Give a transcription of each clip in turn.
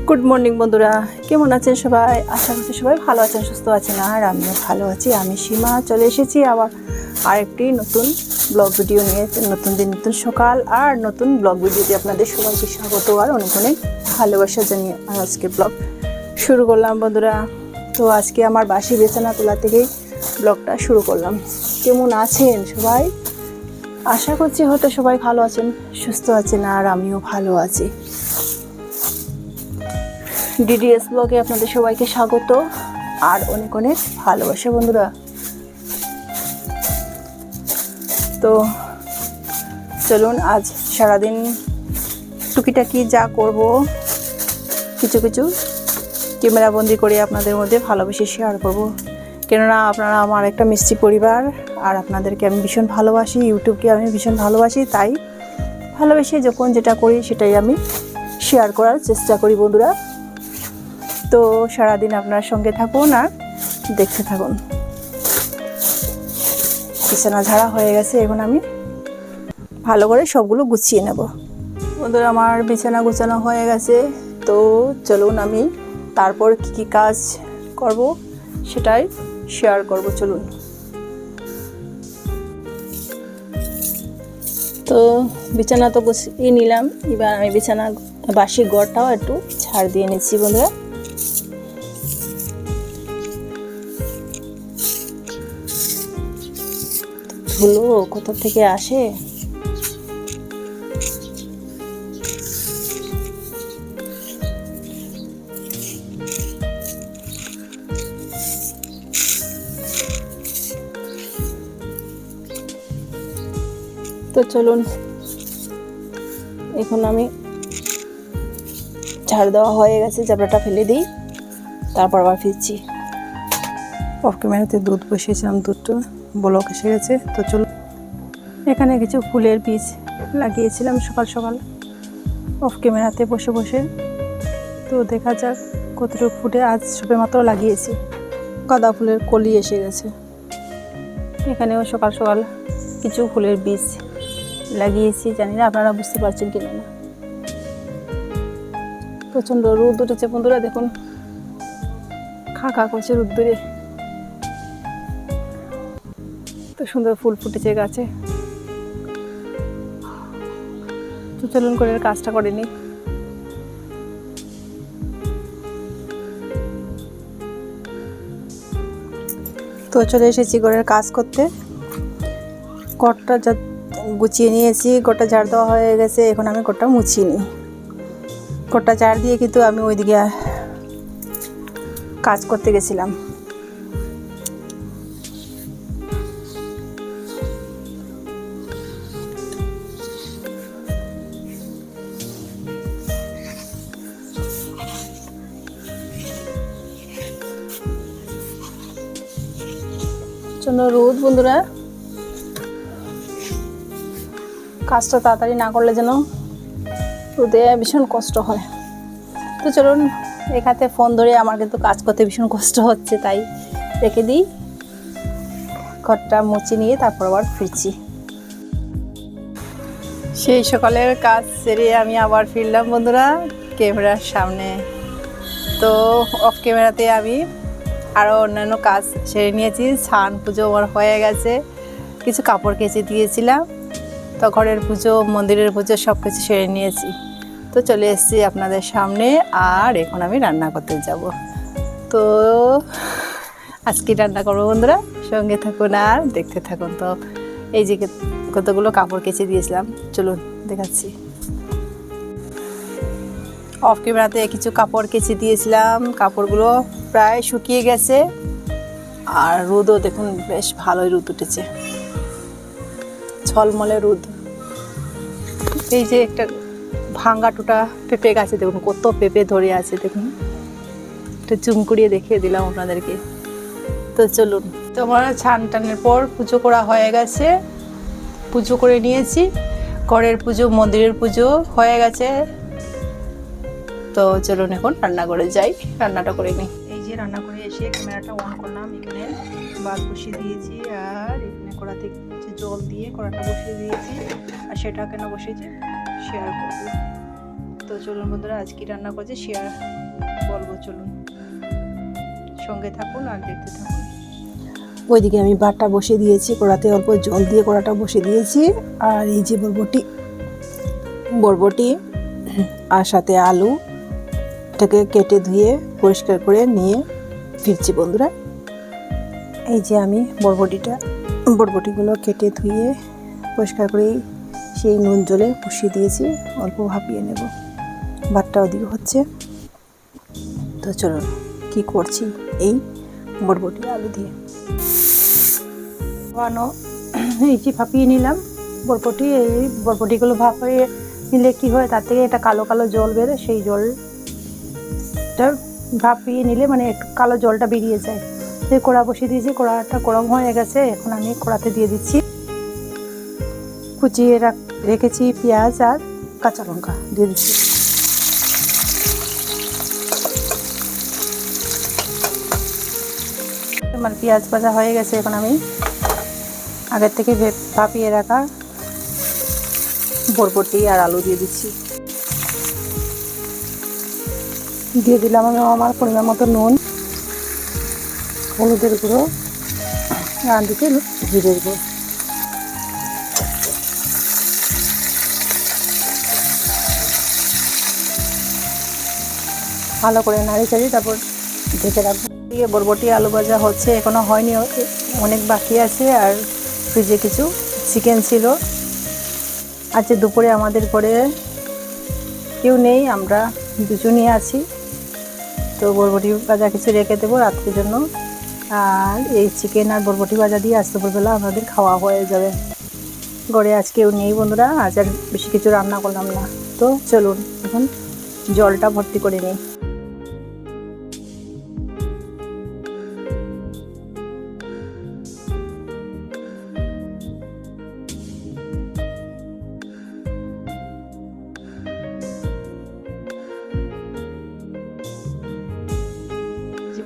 Good morning বন্ধুরা, কেমন আছেন সবাই? আশা করছি সবাই ভালো আছেন, সুস্থ আছেন। আর আমিও ভালো আছি। আমি সীমা চলে এসেছি আবার আরেকটি নতুন ব্লগ ভিডিও নিয়ে। নতুন দিন, নতুন সকাল আর নতুন ব্লগ ভিডিওতে আপনাদের সবাইকে স্বাগত আর অনেক অনেক ভালোবাসা জানিয়ে আজকে ব্লগ শুরু করলাম বন্ধুরা। তো আজকে আমার বাসি বিছানা তোলা থেকেই ব্লগটা শুরু করলাম। কেমন আছেন সবাই? আশা করছি হয়তো সবাই ভালো আছেন, সুস্থ আছেন। আর আমিও ভালো আছি। ডিডিএস ব্লগে আপনাদের সবাইকে স্বাগত আর অনেক অনেক ভালোবাসা বন্ধুরা। তো চলুন আজ সারাদিন টুকিটাকি যা করব কিছু কিছু ক্যামেরাবন্দি করে আপনাদের মধ্যে ভালোবেসে শেয়ার করব। কেননা আপনারা আমার একটা মিষ্টি পরিবার আর আপনাদেরকে আমি ভীষণ ভালোবাসি, ইউটিউবকে আমি ভীষণ ভালোবাসি। তাই ভালোবেসে যখন যেটা করি সেটাই আমি শেয়ার করার চেষ্টা করি বন্ধুরা। তো সারাদিন আপনার সঙ্গে থাকুন আর দেখতে থাকুন। বিছানা ঝাড়া হয়ে গেছে, এখন আমি ভালো করে সবগুলো গুছিয়ে নেব বন্ধুরা। আমার বিছানা গুছানো হয়ে গেছে। তো চলুন আমি তারপর কি কি কাজ করব সেটাই শেয়ার করব। চলুন। তো বিছানা তো গুছিয়ে নিলাম। এবার আমি বিছানা বাসি ঘরটাও একটু ঝাড় দিয়ে নিচ্ছি বন্ধুরা। ধুলো কোথা থেকে আসে। তো চলুন এখন আমি ঝাড় দেওয়া হয়ে গেছে, জাবড়াটা ফেলে দিই, তারপর আবার ফিরছি। অফ ক্যামেরাতে দুধ বসিয়েছিলাম, দুধটা ব্লক এসে গেছে। তো চলুন, এখানে কিছু ফুলের বীজ লাগিয়েছিলাম সকাল সকাল অফ ক্যামেরাতে বসে বসে। তো দেখা যাক কতটুকু ফুটে। আজ সবে মাত্র লাগিয়েছি। গাঁদা ফুলের কলি এসে গেছে। এখানেও সকাল সকাল কিছু ফুলের বীজ লাগিয়েছি। জানি না আপনারা বুঝতে পারছেন কিনা না। প্রচণ্ড রোদ উঠেছে বন্ধুরা, দেখুন খা খা করছে রোদ্দুরে। তো সুন্দর ফুল ফুটেছে গাছে। তো চলুন করে কাজটা করে নিই। তো চলে এসেছি ঘরের কাজ করতে। ঘরটা যা গুছিয়ে নিয়েছি, ঘরটা ঝাড় দেওয়া হয়ে গেছে। এখন আমি ঘরটা মুছিয়ে নিই। ঘরটা ঝাড় দিয়ে কিন্তু আমি ওইদিকে কাজ করতে গেছিলাম। প্রচণ্ড রোদ বন্ধুরা, কাজটা তাড়াতাড়ি না করলে যেন রোদে ভীষণ কষ্ট হয়। তো চলুন, এক হাতে ফোন ধরে আমার কিন্তু কাজ করতে ভীষণ কষ্ট হচ্ছে, তাই রেখে দিই। ঘরটা মুছে নিয়ে তারপর আবার ফিরছি। সেই সকালের কাজ সেরে আমি আবার ফিরলাম বন্ধুরা ক্যামেরার সামনে। তো অফ ক্যামেরাতে আমি আরও অন্যান্য কাজ সেরে নিয়েছি। স্নান পুজো আমার হয়ে গেছে। কিছু কাপড় কেচে দিয়েছিলাম। তো ঘরের পুজো, মন্দিরের পুজো সব কিছু সেরে নিয়েছি। তো চলে এসেছি আপনাদের সামনে। আর এখন আমি রান্না করতে যাব। তো আজকে রান্না করবো বন্ধুরা, সঙ্গে থাকুন আর দেখতে থাকুন। তো এই যে কতগুলো কাপড় কেচে দিয়েছিলাম, চলুন দেখাচ্ছি। অফ ক্যামেরাতে কিছু কাপড় কেচে দিয়েছিলাম। কাপড়গুলো প্রায় শুকিয়ে গেছে। আর রোদও দেখুন বেশ ভালোই রোদ উঠেছে, ঝলমলে রোদ। এই যে একটা ভাঙ্গা টুটা পেঁপে গাছে দেখুন কত পেঁপে ধরে আছে, দেখুন একটু জুম করিয়ে দেখিয়ে দিলাম আপনাদেরকে। তো চলুন, তোমার ছান টানের পর পুজো করা হয়ে গেছে। পুজো করে নিয়েছি, ঘরের পুজো, মন্দিরের পুজো হয়ে গেছে। তো চলুন এখন রান্না করে যাই, রান্নাটা করে নিই। এই যে রান্না করে এসে ক্যামেরাটা অন করলাম, এখানে ভাত বসিয়ে দিয়েছি আর এখানে কড়াতে জল দিয়ে কড়াটা বসিয়ে দিয়েছি। আর সেটা কেন বসিয়েছি শেয়ার করবো। তো চলুন বন্ধুরা, আজকে রান্না করছি শেয়ার বলবো, চলুন সঙ্গে থাকুন আর দেখতে থাকুন। ওইদিকে আমি ভাতটা বসিয়ে দিয়েছি, কড়াতে অল্প জল দিয়ে কড়াটা বসিয়ে দিয়েছি। আর এই যে বরবটি আর সাথে আলু এটাকে কেটে ধুয়ে পরিষ্কার করে নিয়ে ফিরছি বন্ধুরা। এই যে আমি বরবটিগুলো কেটে ধুয়ে পরিষ্কার করে সেই নুন জলে বসিয়ে দিয়েছি, অল্প ভাপিয়ে নেব। ভাতটা ওদিকে হচ্ছে। তো চলুন কি করছি এই বরবটি আলু দিয়ে। এই যে ভাপিয়ে নিলাম বরবটি। এই বরবটিগুলো ভাপিয়ে নিলে কি হয়, তার থেকে একটা কালো কালো জল বেরোয়, সেই জলটা ভাপিয়ে নিলে মানে একটু কালো জলটা বেরিয়ে যায়। এই কড়া বসিয়ে দিয়েছি, কড়াটা গরম হয়ে গেছে। এখন আমি কড়াতে দিয়ে দিচ্ছি কুচিয়ে রেখেছি পেঁয়াজ আর কাঁচা লঙ্কা দিয়ে দিচ্ছি। আমার পেঁয়াজ ভাজা হয়ে গেছে। এখন আমি আগের থেকে ভাপিয়ে রাখা বরবটি আর আলু দিয়ে দিচ্ছি। দিয়ে দিলাম আমি আমার পরিমাণ মতো নুন, হলুদের গুঁড়ো আর দিকে জিরের গুঁড়ো। ভালো করে নাড়ি চাড়ি তারপর ঢেকে রাখবো। দিয়ে বরবটি আলু ভাজা হচ্ছে, এখনো হয়নি, অনেক বাকি আছে। আর ফ্রিজে কিছু চিকেন ছিল। আজকে দুপুরে আমাদের ঘরে কেউ নেই, আমরা দুজনই আছি। তো বরবটি ভাজা কিছু রেখে দেবো রাত্রির জন্য। আর এই চিকেন আর বরবটি ভাজা দিয়ে আজ দুপুরবেলা আমাদের খাওয়া হয়ে যাবে। ঘরে আজ কেউ নেই বন্ধুরা, আজ আর বেশি কিছু রান্না করলাম না। তো চলুন এখন জলটা ভর্তি করে নিই।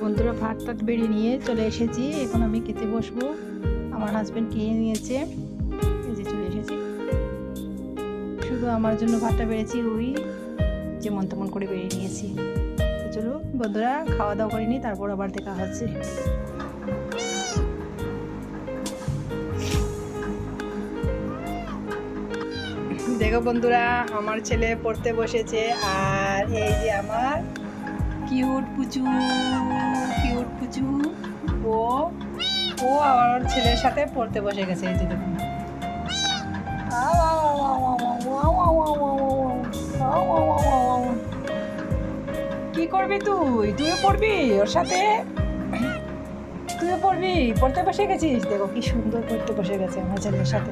বন্ধুরা ভাত বেরিয়ে নিয়ে চলে এসেছি, এখন আমি খেতে বসবো। আমার হাজব্যান্ড খেয়ে নিয়েছে, এই যে চলে এসেছি। শুধু আমার জন্য ভাতটা বেড়েছি, ওই যেমন তেমন করে বেরিয়ে নিয়েছি। তো চলো বন্ধুরা খাওয়া দাওয়া করে নিই, তারপর আবার দেখা হচ্ছে। দেখো বন্ধুরা, আমার ছেলে পড়তে বসেছে। আর এই যে আমার কিউট পুচু ও আমার ছেলের সাথে পড়তে বসে গেছে। এই যে দেখুন, কি করবি তুইও পড়বি ওর সাথে, তুইও পড়বি, পড়তে বসে গেছিস। দেখো কি সুন্দর পড়তে বসে গেছে আমার ছেলের সাথে।